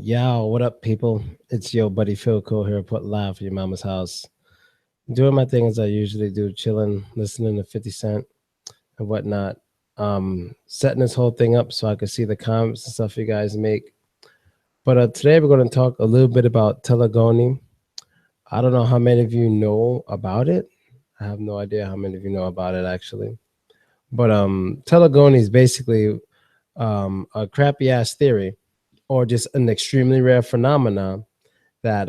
Yo, what up, people? It's your buddy Philko here, put live for your mama's house. Doing my thing as I usually do, chilling, listening to 50 Cent and whatnot. Setting this whole thing up so I can see the comments and stuff you guys make. But today we're going to talk a little bit about Telegony. I don't know how many of you know about it. I have no idea how many of you know about it actually. But Telegony is basically a crappy ass theory or just an extremely rare phenomenon that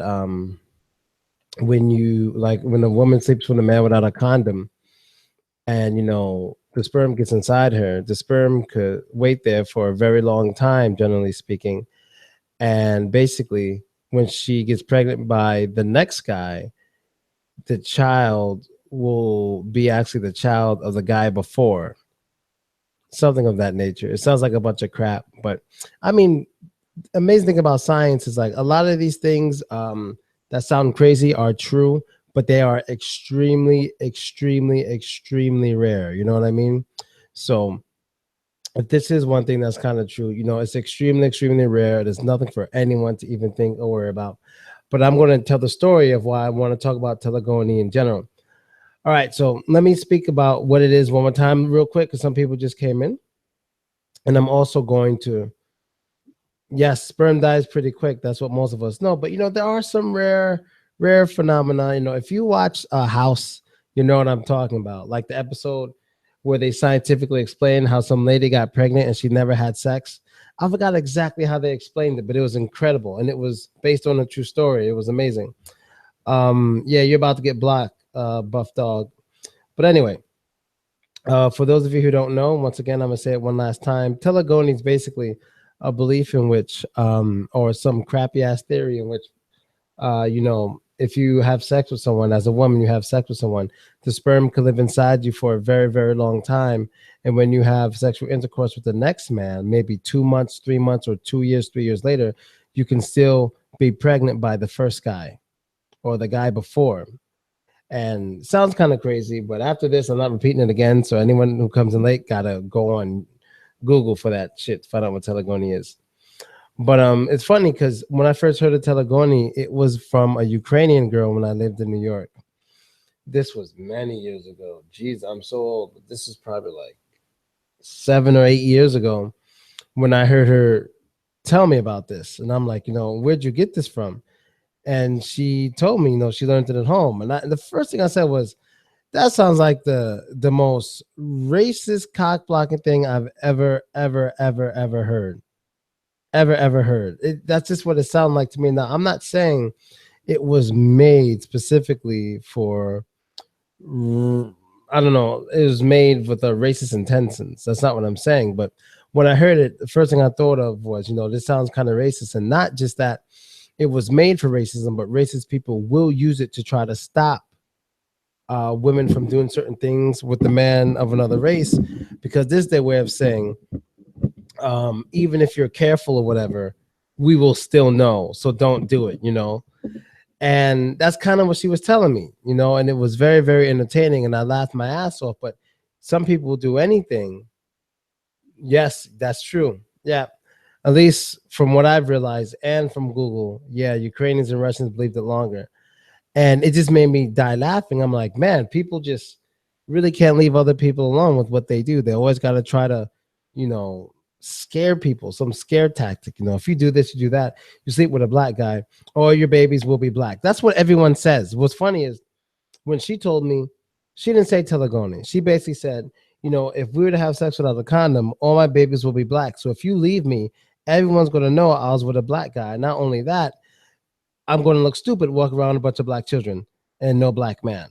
when a woman sleeps with a man without a condom and the sperm gets inside her, the sperm could wait there for a very long time, generally speaking. And basically when she gets pregnant by the next guy, the child will be actually the child of the guy before, something of that nature. It sounds like a bunch of crap, but I mean, amazing thing about science is like a lot of these things that sound crazy are true, but they are extremely rare. You know what I mean? So if this is one thing that's kind of true, it's extremely rare. There's nothing for anyone to even think or worry about. But I'm going to tell the story of why I want to talk about Telegony in general. All right, so let me speak about what it is one more time real quick because some people just came in. And I'm also going to, yes, sperm dies pretty quick. That's what most of us know. But, there are some rare phenomena. If you watch a House, you know what I'm talking about. Like the episode where they scientifically explain how some lady got pregnant and she never had sex. I forgot exactly how they explained it, but it was incredible. And it was based on a true story. It was amazing. Yeah, you're about to get blocked, Buff Dog. But anyway, for those of you who don't know, once again, I'm going to say it one last time. Telegony is basically a belief in which, or some crappy ass theory in which, if you have sex with someone, as a woman, you have sex with someone, the sperm could live inside you for a very, very long time. And when you have sexual intercourse with the next man, maybe 2 months, 3 months, or 2 years, 3 years later, you can still be pregnant by the first guy or the guy before. And sounds kind of crazy, but after this, I'm not repeating it again. So anyone who comes in late gotta go on Google for that shit to find out what Telegony is. But it's funny because when I first heard of Telegony, it was from a Ukrainian girl when I lived in New York. This was many years ago. Jeez, I'm so old. But this is probably like 7 or 8 years ago when I heard her tell me about this. And I'm like, where'd you get this from? And she told me, she learned it at home. And the first thing I said was, that sounds like the most racist cock blocking thing I've ever heard. Ever heard. That's just what it sounded like to me. Now, I'm not saying it was made specifically for, I don't know, it was made with a racist intentions. That's not what I'm saying. But when I heard it, the first thing I thought of was, this sounds kind of racist. And not just that it was made for racism, but racist people will use it to try to stop women from doing certain things with the man of another race, because this is their way of saying, even if you're careful or whatever, we will still know. So don't do it, And that's kind of what she was telling me, and it was very, very entertaining. And I laughed my ass off. But some people will do anything. Yes, that's true. Yeah. At least from what I've realized and from Google, yeah, Ukrainians and Russians believed it longer. And it just made me die laughing. I'm like, man, people just really can't leave other people alone with what they do. They always got to try to, scare people, some scare tactic. If you do this, you do that, you sleep with a black guy, all your babies will be black. That's what everyone says. What's funny is when she told me, she didn't say Telegony. She basically said, if we were to have sex without a condom, all my babies will be black. So if you leave me, everyone's going to know I was with a black guy. Not only that, I'm going to look stupid, walk around with a bunch of black children and no black man.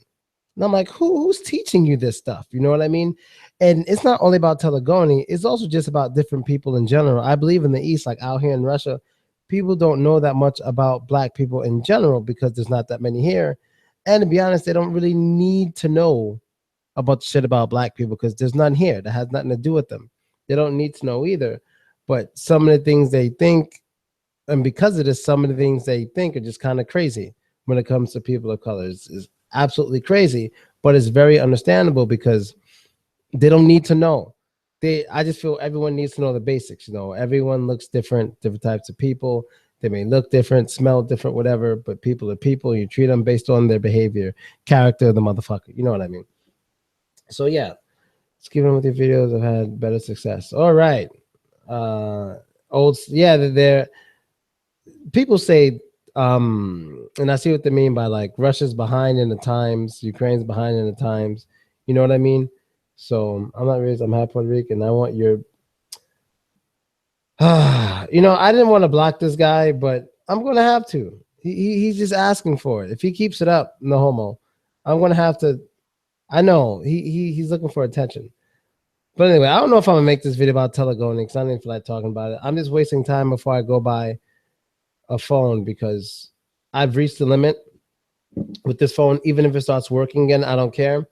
And I'm like, who's teaching you this stuff? You know what I mean? And it's not only about Telegony. It's also just about different people in general. I believe in the East, like out here in Russia, people don't know that much about black people in general because there's not that many here. And to be honest, they don't really need to know a bunch of shit about black people because there's none here that has nothing to do with them. They don't need to know either. But some of the things they think, and because of this, some of the things they think are just kind of crazy when it comes to people of color. It's absolutely crazy, but it's very understandable because they don't need to know. I just feel everyone needs to know the basics. Everyone looks different types of people. They may look different, smell different, whatever, but people are people. You treat them based on their behavior, character of the motherfucker. You know what I mean? So yeah, let's keep on with your videos. I've had better success. All right. Yeah, they're people say, and I see what they mean by like Russia's behind in the times, Ukraine's behind in the times. You know what I mean? So I'm not raised, I'm half Puerto Rican. I want your I didn't want to block this guy, but I'm gonna have to. He's just asking for it. If he keeps it up, no homo, I'm gonna have to. I know he's looking for attention. But anyway, I don't know if I'm gonna make this video about Telegony because I don't even feel like talking about it. I'm just wasting time before I go buy a phone because I've reached the limit with this phone. Even if it starts working again, I don't care.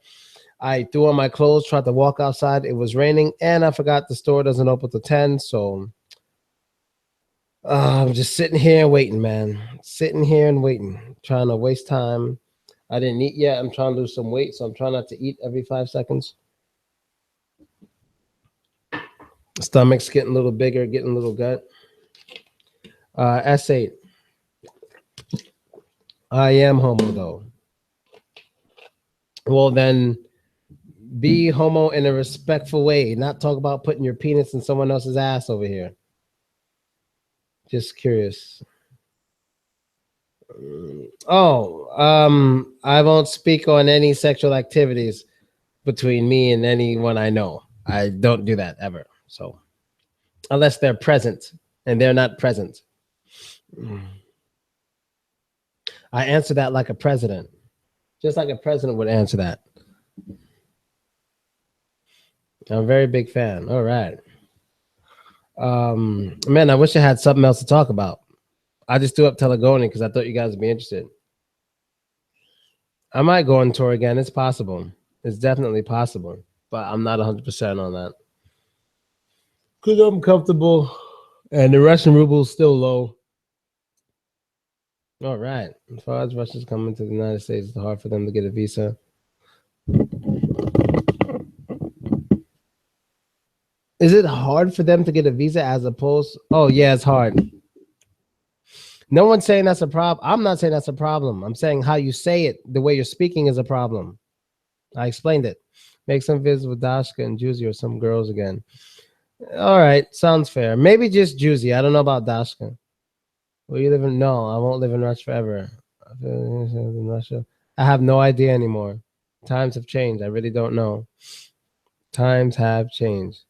I threw on my clothes, tried to walk outside. It was raining, and I forgot the store doesn't open till 10. So I'm just sitting here waiting, man. Sitting here and waiting, trying to waste time. I didn't eat yet. I'm trying to lose some weight, so I'm trying not to eat every 5 seconds. Stomach's getting a little bigger, getting a little gut. S8. I am homo, though. Well, then be homo in a respectful way. Not talk about putting your penis in someone else's ass over here. Just curious. I won't speak on any sexual activities between me and anyone I know. I don't do that ever. So unless they're present, and they're not present. I answer that like a president. Just like a president would answer that. I'm a very big fan. All right. Man, I wish I had something else to talk about. I just threw up Telegony because I thought you guys would be interested. I might go on tour again. It's possible. It's definitely possible. But I'm not 100% on that. Because I'm comfortable and the Russian ruble is still low. All right. As far as Russians coming to the United States, it's hard for them to get a visa. Is it hard for them to get a visa as opposed? Oh, yeah, it's hard. No one's saying that's a problem. I'm not saying that's a problem. I'm saying how you say it, the way you're speaking is a problem. I explained it. Make some videos with Dashka and Juicy or some girls again. All right, sounds fair. Maybe just Juicy. I don't know about Dashka. Will you live in? No, I won't live in Russia forever. In Russia, I have no idea anymore. Times have changed. I really don't know. Times have changed.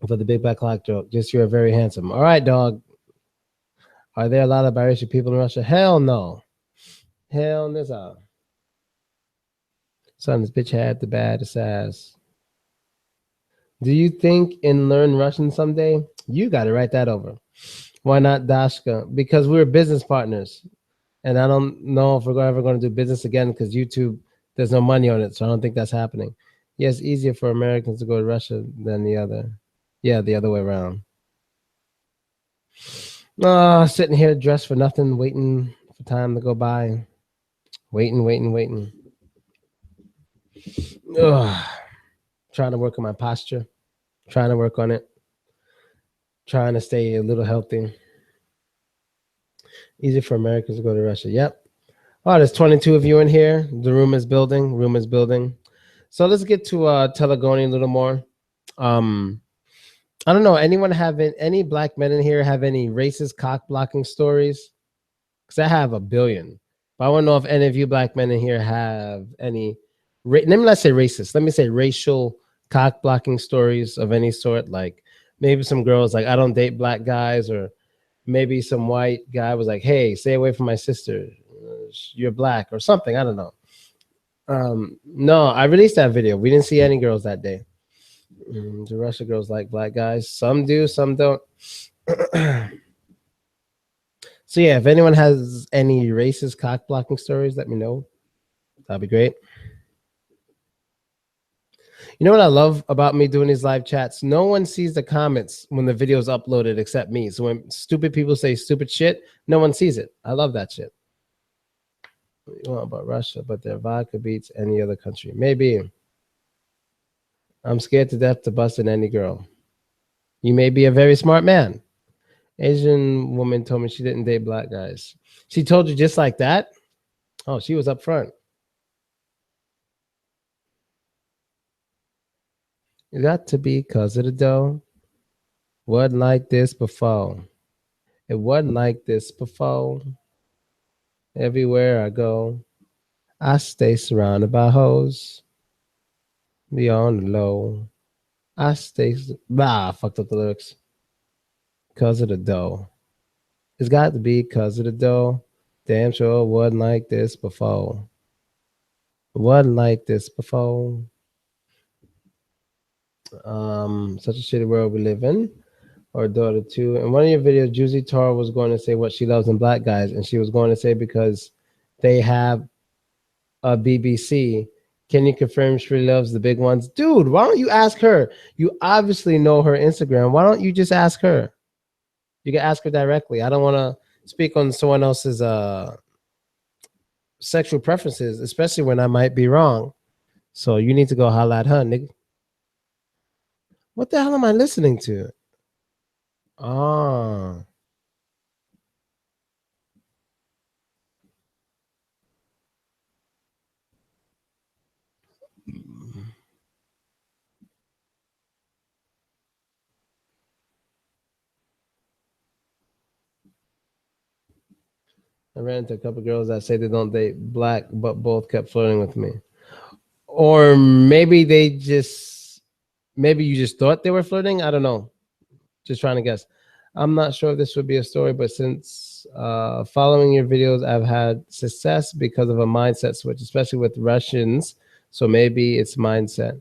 For the big black clock joke, just you're very handsome. All right, dog. Are there a lot of biracial people in Russia? Hell no. Hell no. Son, this bitch had the baddest ass. Do you think in learn Russian someday? You got to write that over. Why not Dashka? Because we're business partners. And I don't know if we're ever going to do business again because YouTube, there's no money on it. So I don't think that's happening. Yes, easier for Americans to go to Russia than the other. Yeah, the other way around. Sitting here dressed for nothing, waiting for time to go by. Waiting. Trying to work on my posture. Trying to work on it. Trying to stay a little healthy. Easy for Americans to go to Russia. Yep. Oh, there's 22 of you in here. The room is building. So let's get to Telegony a little more. I don't know. Anyone have any black men in here have any racist cock blocking stories? Because I have a billion. But I want to know if any of you black men in here have any. Let me not say racist. Let me say racial cock blocking stories of any sort. Like maybe some girls like I don't date black guys, or maybe some white guy was like, "Hey, stay away from my sister. You're black," or something. I don't know. No, I released that video. We didn't see any girls that day. Do Russia girls like black guys? Some do, some don't. So yeah, if anyone has any racist cock blocking stories, let me know. That'd be great. You know what I love about me doing these live chats? No one sees the comments when the video is uploaded except me. So when stupid people say stupid shit, no one sees it. I love that shit. You know about Russia, but their vodka beats any other country. Maybe. I'm scared to death to bust in any girl. You may be a very smart man. Asian woman told me she didn't date black guys. She told you just like that? Oh, she was up front. It got to be cause of the dough. Wasn't like this before. It wasn't like this before. Everywhere I go, I stay surrounded by hoes. Be on the low. I fucked up the lyrics. Cause of the dough. It's got to be cause of the dough. Damn sure it wasn't like this before. It wasn't like this before. Such a shitty world we live in. Or daughter too. In one of your videos, Juicy Tara was going to say what she loves in black guys, and she was going to say because they have a BBC. Can you confirm she loves the big ones? Dude, why don't you ask her? You obviously know her Instagram. Why don't you just ask her? You can ask her directly. I don't want to speak on someone else's sexual preferences, especially when I might be wrong. So you need to go holla at her, nigga. What the hell am I listening to? Oh. I ran into a couple girls that say they don't date black, but both kept flirting with me. Or maybe maybe you just thought they were flirting. I don't know. Just trying to guess. I'm not sure if this would be a story, but since following your videos, I've had success because of a mindset switch, especially with Russians. So maybe it's mindset.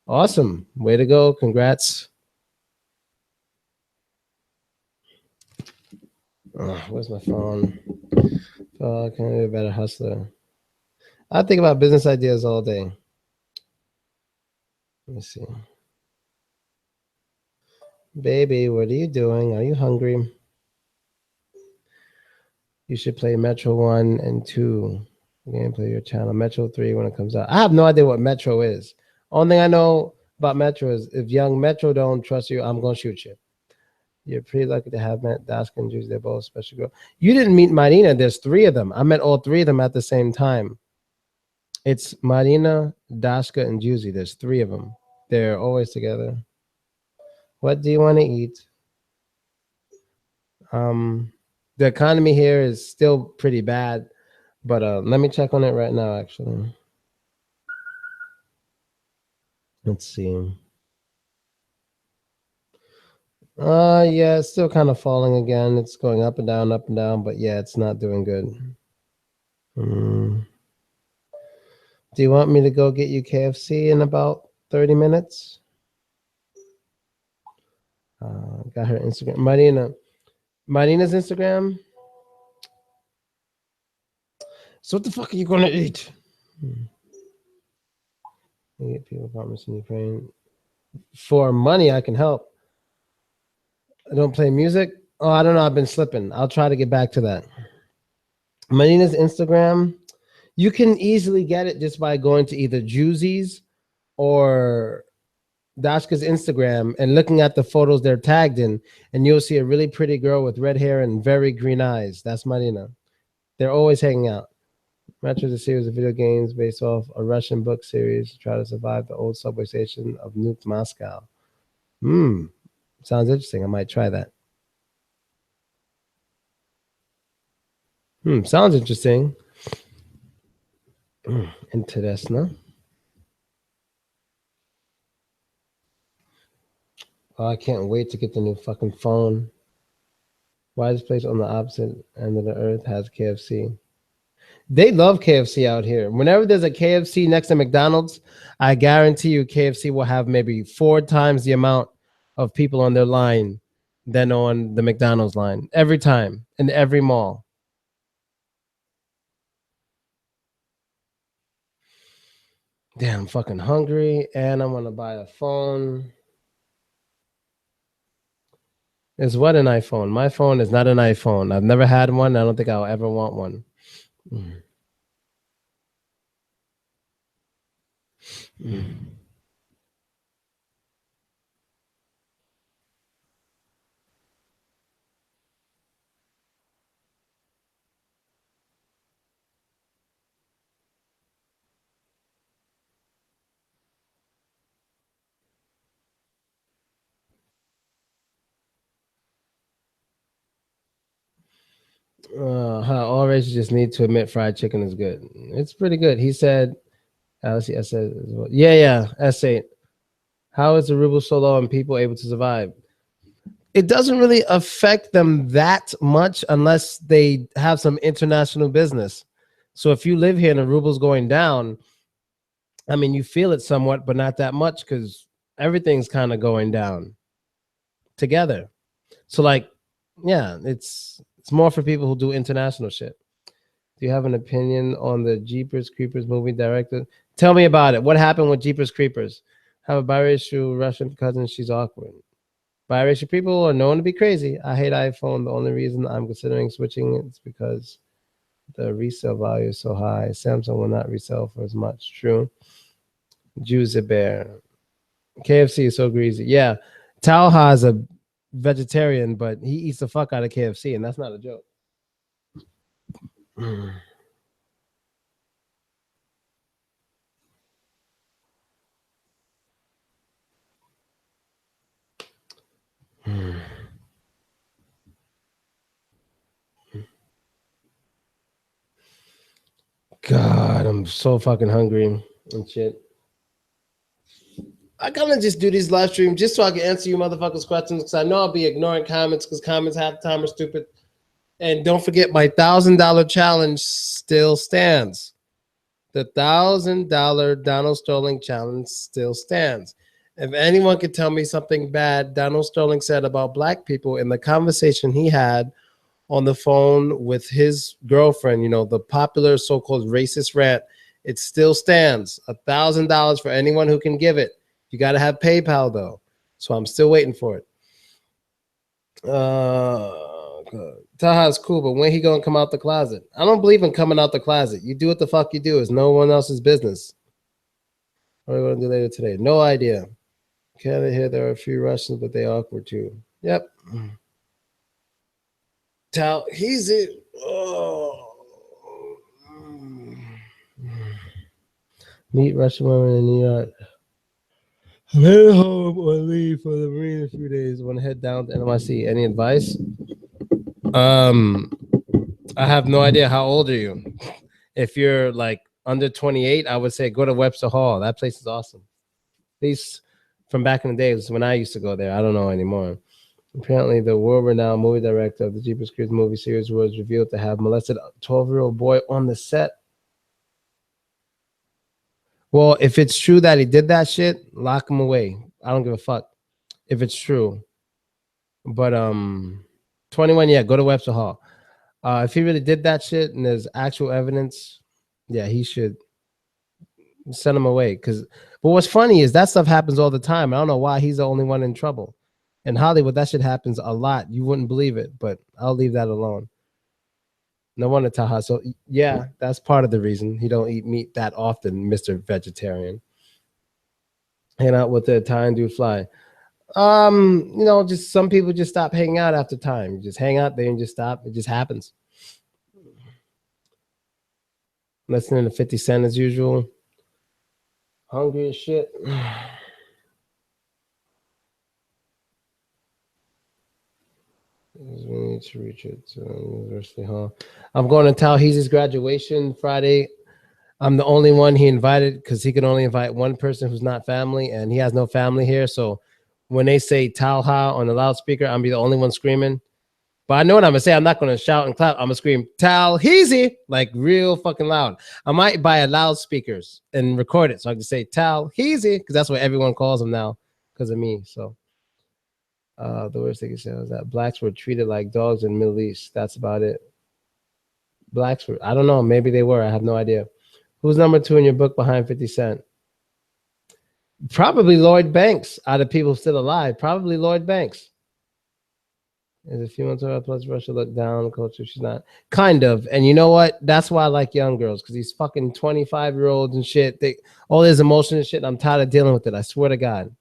Awesome. Way to go. Congrats. Where's my phone? Oh, can I be a better hustler? I think about business ideas all day. Let me see. Baby, what are you doing? Are you hungry? You should play Metro 1 and 2. Gameplay your channel. Metro 3 when it comes out. I have no idea what Metro is. Only thing I know about Metro is if young Metro don't trust you, I'm going to shoot you. You're pretty lucky to have met Daska and Juice. They're both special girl. You didn't meet Marina. There's three of them. I met all three of them at the same time. It's Marina, Daska, and Juicy. There's three of them. They're always together. What do you want to eat? Um, the economy here is still pretty bad, but let me check on it right now. Actually, let's see. Yeah, it's still kind of falling again. It's going up and down, but yeah, it's not doing good. Mm. Do you want me to go get you KFC in about 30 minutes? Got her Instagram. Marina's Instagram. So what the fuck are you gonna eat? You get people apartments in Ukraine. For money, I can help. I don't play music. Oh, I don't know. I've been slipping. I'll try to get back to that. Marina's Instagram. You can easily get it just by going to either Juicy's or Dashka's Instagram and looking at the photos they're tagged in, and you'll see a really pretty girl with red hair and very green eyes. That's Marina. They're always hanging out. Metro is a series of video games based off a Russian book series to try to survive the old subway station of nuked Moscow. Hmm. Sounds interesting. I might try that. Sounds interesting. Interesting. Oh, I can't wait to get the new fucking phone. Why this place on the opposite end of the earth has KFC? They love KFC out here. Whenever there's a KFC next to McDonald's, I guarantee you KFC will have maybe 4 times the amount of people on their line than on the McDonald's line. Every time in every mall. Damn, I'm fucking hungry and I want to buy a phone. Is what an iPhone? My phone is not an iPhone. I've never had one. I don't think I'll ever want one. Mm. Mm. How all races just need to admit fried chicken is good. It's pretty good. He said, let's see, S as well. Yeah, S8. How is the ruble so low and people able to survive? It doesn't really affect them that much unless they have some international business. So if you live here and the ruble's going down, I mean, you feel it somewhat, but not that much because everything's kind of going down together. So like, yeah, it's more for people who do international shit. Do you have an opinion on the Jeepers Creepers movie director? Tell me about it. What happened with Jeepers Creepers? Have a biracial Russian cousin. She's awkward. Biracial people are known to be crazy. I hate iPhone. The only reason I'm considering switching is because the resale value is so high. Samsung will not resell for as much. True. Jews a bear. KFC is so greasy. Yeah. Talha is a vegetarian, but he eats the fuck out of KFC, and that's not a joke. God, I'm so fucking hungry and shit. I kind of just do these live streams just so I can answer you motherfuckers' questions because I know I'll be ignoring comments because comments half the time are stupid. And don't forget, my $1,000 challenge still stands. The $1,000 Donald Sterling challenge still stands. If anyone could tell me something bad Donald Sterling said about black people in the conversation he had on the phone with his girlfriend, you know, the popular so-called racist rant, it still stands. $1,000 for anyone who can give it. You got to have PayPal though, so I'm still waiting for it. Taha's cool, but when he gonna come out the closet? I don't believe in coming out the closet. You do what the fuck you do. It's no one else's business. What are we gonna do later today? No idea. Canada here, there are a few Russians, but they awkward too. Yep. Tal, he's it. Oh. Meet Russian women in New York. I'm heading home on leave for the Marine in a few days. Want to head down to NYC. Any advice? Um, I have no idea. How old are you? If you're like under 28, I would say go to Webster Hall. That place is awesome. At least from back in the days when I used to go there. I don't know anymore. Apparently, the world-renowned movie director of the Jeepers Creepers movie series was revealed to have molested a 12-year-old boy on the set. Well, if it's true that he did that shit, lock him away. I don't give a fuck if it's true. But 21, yeah, go to Webster Hall. If he really did that shit and there's actual evidence, yeah, he should send him away. But what's funny is that stuff happens all the time. I don't know why he's the only one in trouble. In Hollywood, that shit happens a lot. You wouldn't believe it, but I'll leave that alone. No wonder Taha. So yeah, that's part of the reason he don't eat meat that often, Mr. Vegetarian. Hang out with the Italian dude fly. Just some people just stop hanging out after time. You just hang out there and just stop. It just happens. Listening to 50 Cent as usual. Hungry as shit. We need to reach it to University Hall. I'm going to Tauhee's graduation Friday. I'm the only one he invited because he can only invite one person who's not family, and he has no family here. So when they say Talha on the loudspeaker, I'm be the only one screaming. But I know what I'm gonna say. I'm not gonna shout and clap. I'm gonna scream Talheezy like real fucking loud. I might buy a loudspeakers and record it so I can say Talheezy because that's what everyone calls him now because of me. So the worst thing he said was that blacks were treated like dogs in the Middle East. That's about it. Blacks were, I don't know, maybe they were. I have no idea. Who's number 2 in your book behind 50 Cent? Probably Lloyd Banks. Out of people still alive, probably Lloyd Banks. Is a female to plus Russia look down culture? She's not. Kind of. And you know what? That's why I like young girls because these fucking 25-year-olds and shit. They all this emotion and shit. I'm tired of dealing with it. I swear to God.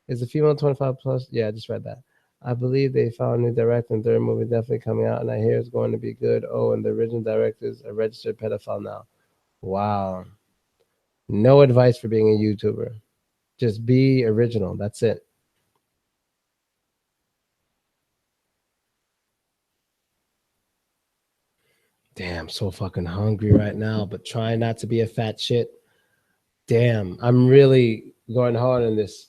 Is a female 25 plus? Yeah, I just read that. I believe they found a new director and third movie definitely coming out, and I hear it's going to be good. Oh, and the original director is a registered pedophile now. Wow. No advice for being a YouTuber. Just be original. That's it. Damn, so fucking hungry right now, but trying not to be a fat shit. Damn, I'm really going hard on this.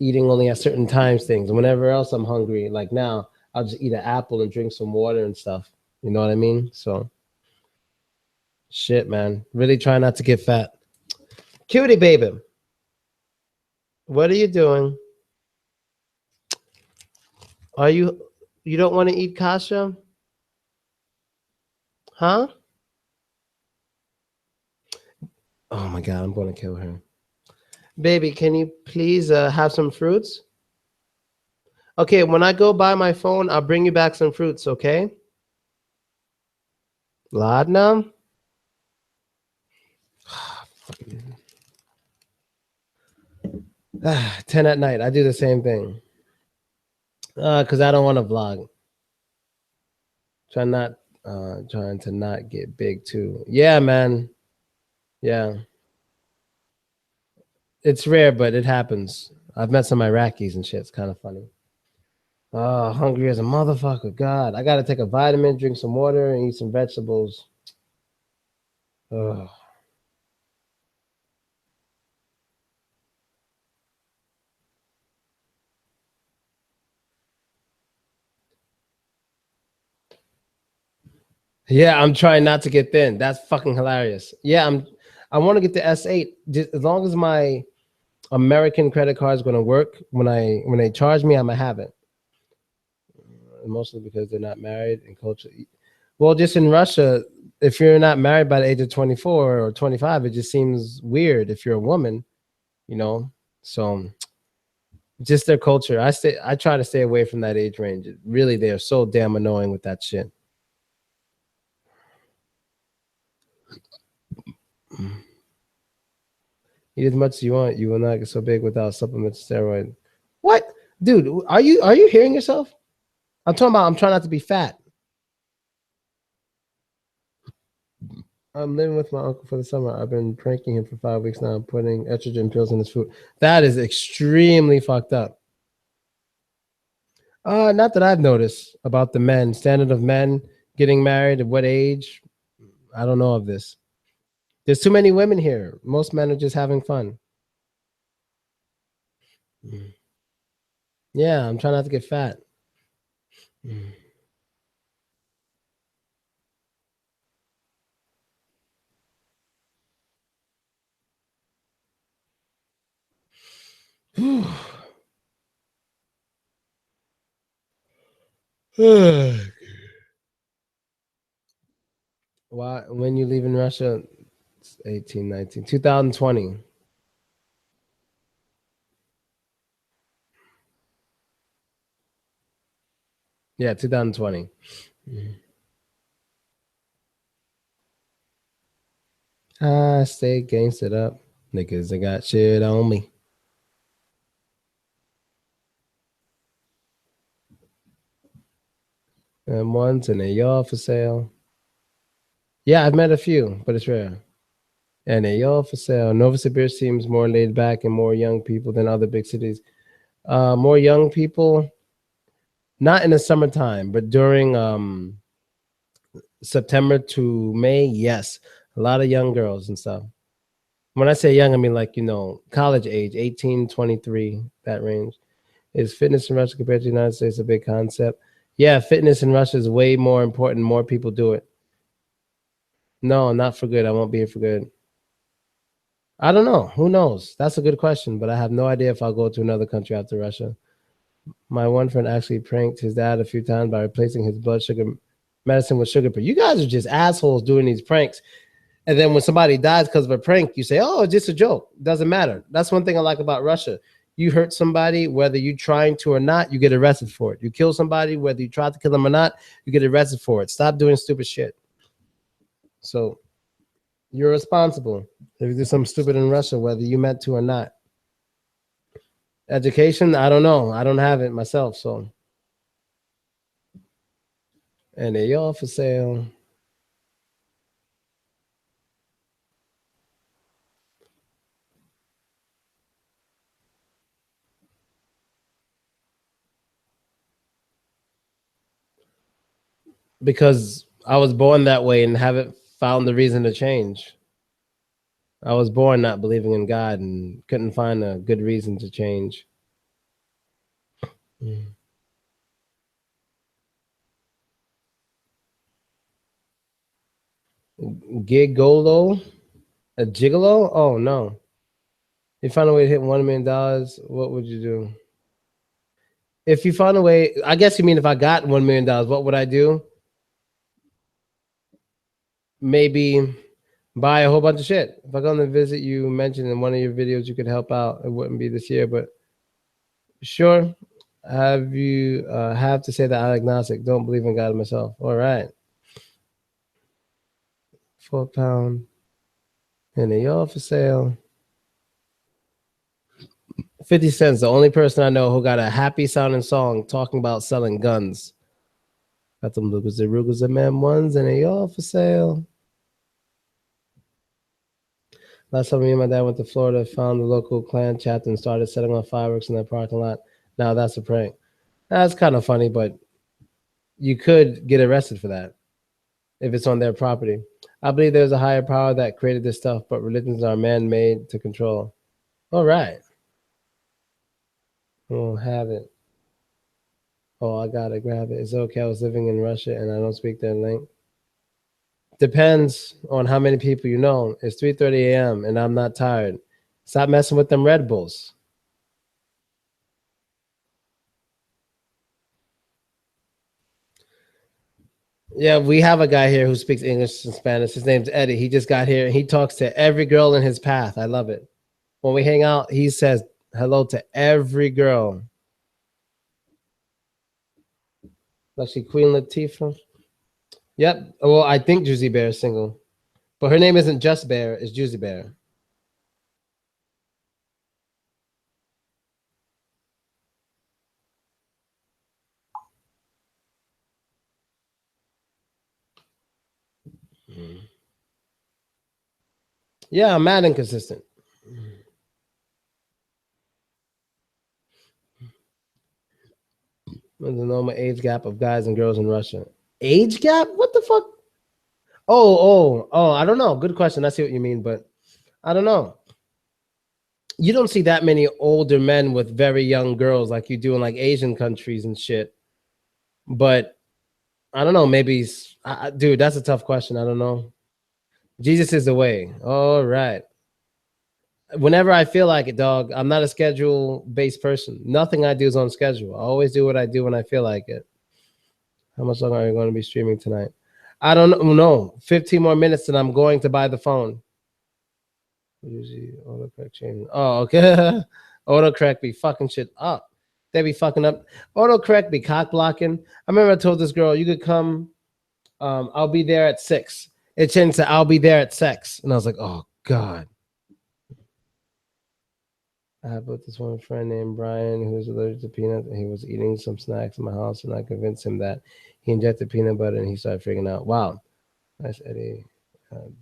Eating only at certain times things. Whenever else I'm hungry, like now, I'll just eat an apple and drink some water and stuff. You know what I mean? So shit, man. Really try not to get fat. Cutie baby, what are you doing? Are you don't want to eat kasha? Huh? Oh my god, I'm gonna kill her. Baby, can you please have some fruits? Okay, when I go buy my phone, I'll bring you back some fruits, okay? Ladna? 10 at night. I do the same thing. Cause I don't want to vlog. Try not trying to not get big too. Yeah, man. Yeah. It's rare, but it happens. I've met some Iraqis and shit. It's kind of funny. Oh, hungry as a motherfucker. God, I gotta take a vitamin, drink some water, and eat some vegetables. Ugh. Yeah, I'm trying not to get thin. That's fucking hilarious. Yeah, I want to get the S8. Just as long as my American credit card is gonna work when they charge me, I'm gonna have it. Mostly because they're not married and culture. Well, just in Russia, if you're not married by the age of 24 or 25, it just seems weird if you're a woman, you know. So just their culture. I try to stay away from that age range. Really, they are so damn annoying with that shit. Eat as much as you want. You will not get so big without supplements, steroid. What, dude? Are you hearing yourself? I'm talking about. I'm trying not to be fat. I'm living with my uncle for the summer. I've been pranking him for 5 weeks now, putting estrogen pills in his food. That is extremely fucked up. Not that I've noticed about the men, standard of men getting married at what age. I don't know of this. There's too many women here. Most men are just having fun. Mm. Yeah, I'm trying not to get fat. Mm. Why? When you leave in Russia, it's 18, 19, 2020. Yeah, 2020. Mm. Stay gangstered up. Niggas, I got shit on me. And ones and they all for sale. Yeah, I've met a few, but it's rare. And they all for sale. Novosibirsk seems more laid back and more young people than other big cities. More young people, not in the summertime, but during September to May, yes. A lot of young girls and stuff. When I say young, I mean like, college age, 18, 23, that range. Is fitness in Russia compared to the United States a big concept? Yeah, fitness in Russia is way more important. More people do it. No, not for good. I won't be here for good. I don't know. Who knows? That's a good question, but I have no idea if I'll go to another country after Russia. My one friend actually pranked his dad a few times by replacing his blood sugar medicine with sugar. But you guys are just assholes doing these pranks. And then when somebody dies because of a prank, you say, "Oh, it's just a joke." Doesn't matter. That's one thing I like about Russia. You hurt somebody, whether you trying to or not, you get arrested for it. You kill somebody, whether you try to kill them or not, you get arrested for it. Stop doing stupid shit. So you're responsible if you do something stupid in Russia, whether you meant to or not. Education, I don't know. I don't have it myself. So, and they all for sale because I was born that way and haven't found the reason to change. I was born not believing in God and couldn't find a good reason to change. Mm. Gigolo? A gigolo? Oh no. If you found a way to hit $1 million, what would you do? If you found a way, I guess you mean if I got $1 million, what would I do? Maybe buy a whole bunch of shit. If I come to visit you, mentioned in one of your videos you could help out. It wouldn't be this year, but sure. Have to say that I'm agnostic. Don't believe in God myself. All right. 4 pound and they all for sale. 50 Cent's the only person I know who got a happy sounding song talking about selling guns. Got them Lucas and Rugas and Man ones and they all for sale. Last time me and my dad went to Florida, found the local Klan chapter and started setting off fireworks in their parking lot. Now that's a prank. That's kind of funny, but you could get arrested for that if it's on their property. I believe there's a higher power that created this stuff, but religions are man-made to control. All right. We'll have it. Oh, I gotta grab it. It's okay. I was living in Russia and I don't speak their language. Depends on how many people you know. It's 3:30 a.m. and I'm not tired. Stop messing with them Red Bulls. Yeah, we have a guy here who speaks English and Spanish. His name's Eddie. He just got here and he talks to every girl in his path. I love it. When we hang out, he says hello to every girl. Actually, Queen Latifah. Yep. Well, I think Juicy Bear is single, but her name isn't Just Bear. It's Juicy Bear. Yeah, I'm mad inconsistent. There's a normal age gap of guys and girls in Russia. Age gap? What the fuck? Oh, I don't know. Good question. I see what you mean, but I don't know. You don't see that many older men with very young girls like you do in like Asian countries and shit. But I don't know. Maybe, dude, that's a tough question. I don't know. Jesus is the way. All right. Whenever I feel like it, dog, I'm not a schedule based person. Nothing I do is on schedule. I always do what I do when I feel like it. How much longer are you going to be streaming tonight? I don't know. No, 15 more minutes and I'm going to buy the phone. Usually autocorrect change. Oh, okay. Autocorrect be fucking shit up. They be fucking up. Autocorrect be cock blocking. I remember I told this girl, you could come, I'll be there at 6. It changed to I'll be there at 6. And I was like, oh God. I have with this one friend named Brian who was allergic to peanuts and he was eating some snacks in my house and I convinced him that he injected peanut butter and he started freaking out. Wow. Nice Eddie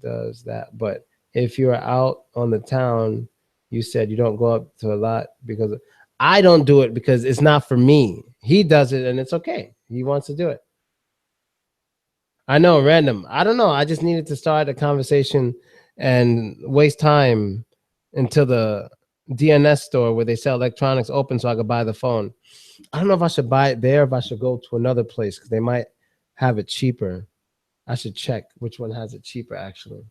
does that. But if you're out on the town, you said you don't go up to a lot because I don't do it because it's not for me. He does it and it's okay. He wants to do it. I know, random. I don't know. I just needed to start a conversation and waste time until the DNS store where they sell electronics open so I could buy the phone. I don't know if I should buy it there, if I should go to another place because they might have it cheaper. I should check which one has it cheaper, actually.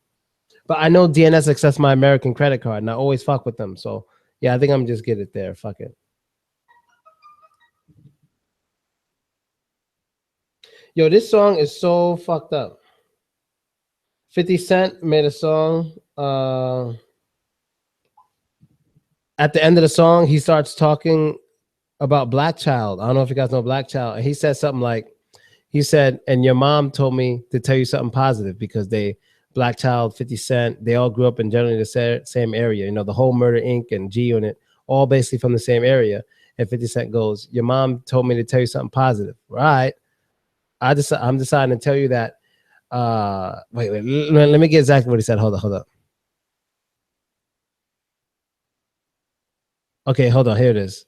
But I know DNS accepts my American credit card, and I always fuck with them. So, yeah, I think I'm just get it there. Fuck it. Yo, this song is so fucked up. 50 Cent made a song. At the end of the song, he starts talking about Black Child. I don't know if you guys know Black Child. And he said something like, he said, and your mom told me to tell you something positive because they, Black Child, 50 Cent, they all grew up in generally the same area. You know, the whole Murder Inc. and G Unit, all basically from the same area. And 50 Cent goes, your mom told me to tell you something positive. Right. I'm deciding to tell you that. Wait, let me get exactly what he said. Hold on. Okay, hold on. Here it is.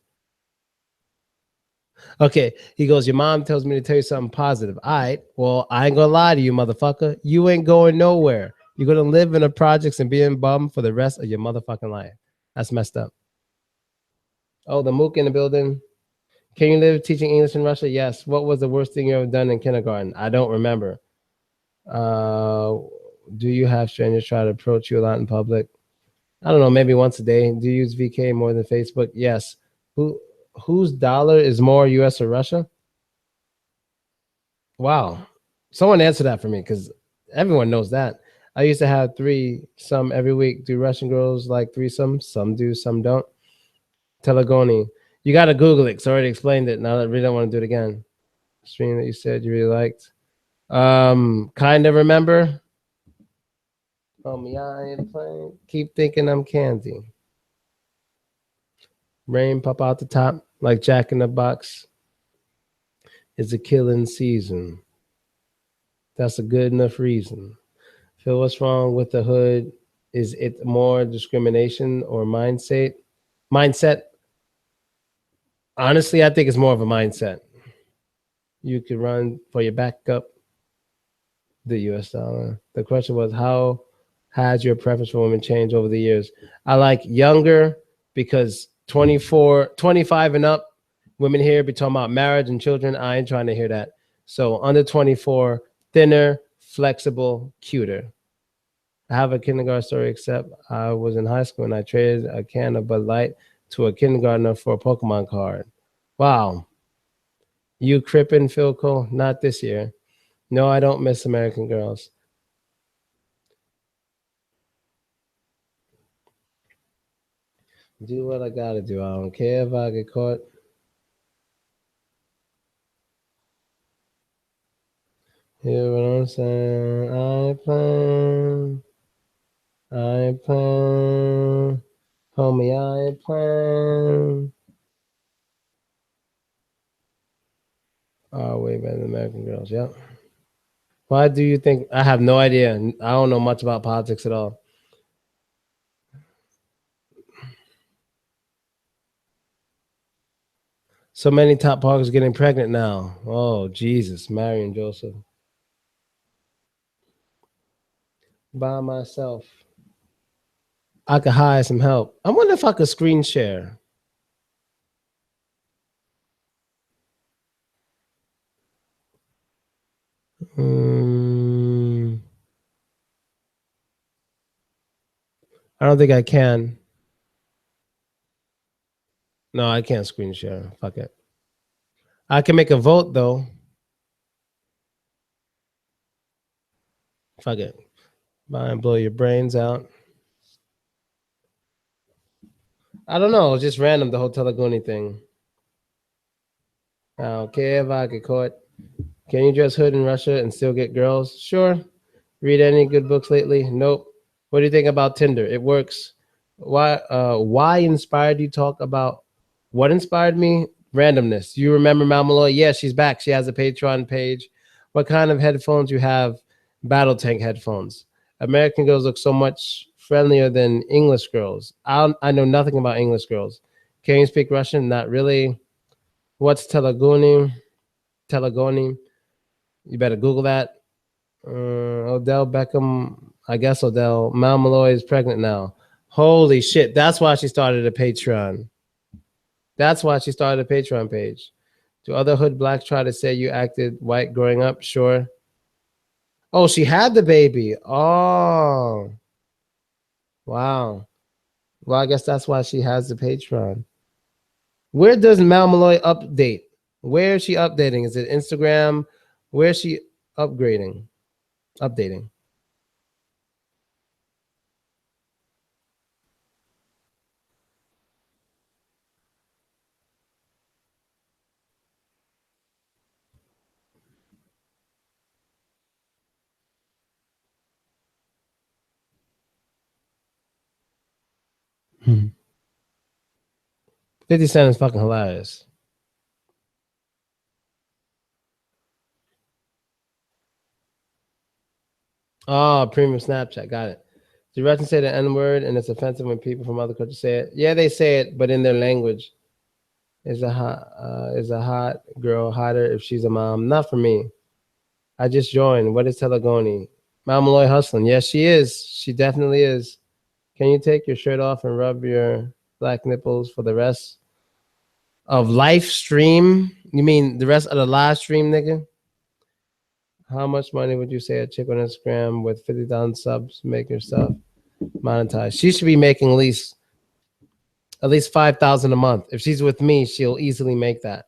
Okay, he goes, your mom tells me to tell you something positive. All right, well, I ain't gonna lie to you, motherfucker. You ain't going nowhere. You're gonna live in the projects and be in bum for the rest of your motherfucking life. That's messed up. Oh, the mook in the building. Can you live teaching English in Russia? Yes. What was the worst thing you ever done in kindergarten? I don't remember. Uh, do you have strangers try to approach you a lot in public? I don't know, maybe once a day. Do you use VK more than Facebook? Yes. Who whose dollar is more US or Russia? Wow. Someone answer that for me because everyone knows that. I used to have three some every week. Do Russian girls like threesome? Some do, some don't. Telegony. You got to Google it because I already explained it. Now I really don't want to do it again. Stream that you said you really liked. Kind of remember. Oh, me, I ain't playing. Keep thinking I'm candy. Rain pop out the top like Jack in the Box. It's a killing season. That's a good enough reason. Phil, what's wrong with the hood? Is it more discrimination or mindset? Mindset. Honestly, I think it's more of a mindset. You could run for your backup, the US dollar. The question was, how has your preference for women changed over the years? I like younger because 24, 25 and up, women here be talking about marriage and children. I ain't trying to hear that. So under 24, thinner, flexible, cuter. I have a kindergarten story, except I was in high school and I traded a can of Bud Light to a kindergartner for a Pokemon card. Wow. You crippin', Philko? Not this year. No, I don't miss American Girls. Do what I gotta do. I don't care if I get caught. Hear what I'm saying? I ain't playing. I ain't playing. Homie, I ain't playing. Oh, way better than American Girls. Yep. Why do you think? I have no idea. I don't know much about politics at all. So many top parkers getting pregnant now. Oh, Jesus. Mary and Joseph. By myself. I could hire some help. I wonder if I could screen share. Mm, I don't think I can. No, I can't screen share. Fuck it. I can make a vote though. Fuck it. Buy and blow your brains out. I don't know. It's just random, the whole Telegony thing. I don't care if I get caught. Can you dress hood in Russia and still get girls? Sure. Read any good books lately? Nope. What do you think about Tinder? It works. Why inspired you talk about what inspired me? Randomness. You remember Malmaloy? Yeah, she's back. She has a Patreon page. What kind of headphones you have? Battle tank headphones. American girls look so much friendlier than English girls. I know nothing about English girls. Can you speak Russian? Not really. What's Telegony? Telegony. You better Google that. Odell Beckham. I guess Odell. Mal Malloy is pregnant now. Holy shit. That's why she started a Patreon. That's why she started a Patreon page. Do other hood blacks try to say you acted white growing up? Sure. Oh, she had the baby. Oh, wow. Well, I guess that's why she has the Patreon. Where does Mal Malloy update? Where is she updating? Is it Instagram? Where is she upgrading? Updating. Hmm. 50 Cent is fucking hilarious. Oh, premium Snapchat. Got it. Do Russians say the N word and it's offensive when people from other countries say it? Yeah, they say it, but in their language. Is a hot girl hotter if she's a mom? Not for me. I just joined. What is Telegony? Mom Malloy hustling. Yes, she is. She definitely is. Can you take your shirt off and rub your black nipples for the rest of live stream? You mean the rest of the live stream, nigga? How much money would you say a chick on Instagram with 50,000 subs make herself monetize? She should be making at least 5,000 a month. If she's with me, she'll easily make that.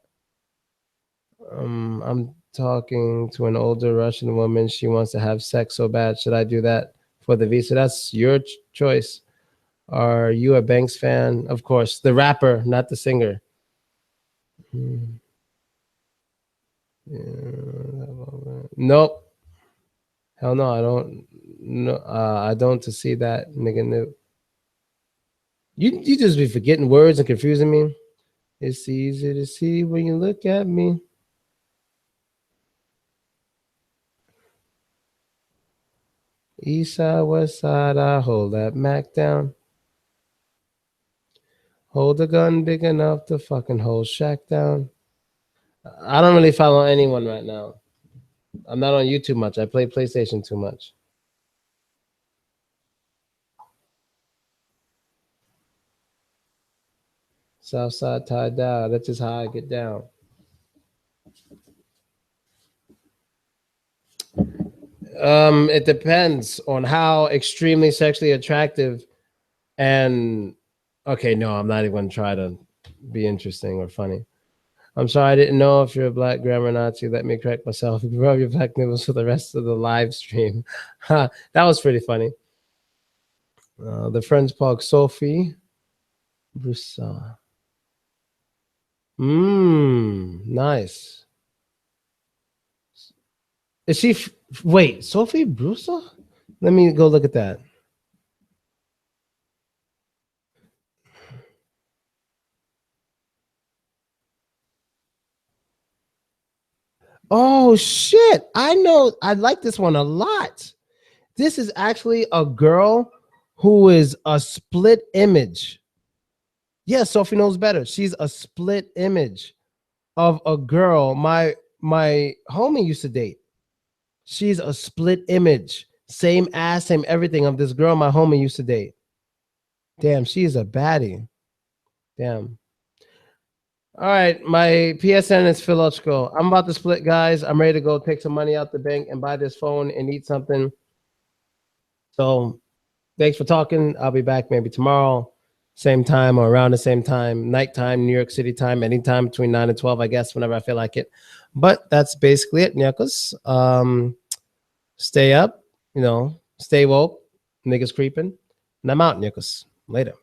I'm talking to an older Russian woman. She wants to have sex so bad. Should I do that for the visa? That's your choice. Are you a Banks fan? Of course, the rapper, not the singer. Yeah. Nope. Hell no, I don't. No, I don't to see that nigga. No. You just be forgetting words and confusing me. It's easy to see when you look at me. East side, west side, I hold that Mac down. Hold a gun big enough to fucking hold Shaq down. I don't really follow anyone right now. I'm not on YouTube much. I play PlayStation too much. Southside tied down. That's just how I get down. It depends on how extremely sexually attractive and okay, no, I'm not even gonna try to be interesting or funny. I'm sorry, I didn't know if you're a black grammar Nazi. Let me correct myself. Rub your black nipples for the rest of the live stream. That was pretty funny. The French Park Sophie Broussard. Nice. Is she? Wait, Sophie Broussard? Let me go look at that. Oh shit! I know. I like this one a lot. This is actually a girl who is a split image. Yeah, Sophie knows better. She's a split image of a girl my homie used to date. She's a split image, same ass, same everything of this girl my homie used to date. Damn, she's a baddie. Damn. All right, my PSN is Philko. I'm about to split, guys. I'm ready to go take some money out the bank and buy this phone and eat something. So thanks for talking. I'll be back maybe tomorrow, same time or around the same time, nighttime, New York City time, anytime between 9 and 12, I guess, whenever I feel like it. But that's basically it, Nyakos. Stay up, stay woke, niggas creeping. And I'm out, Nyakos. Later.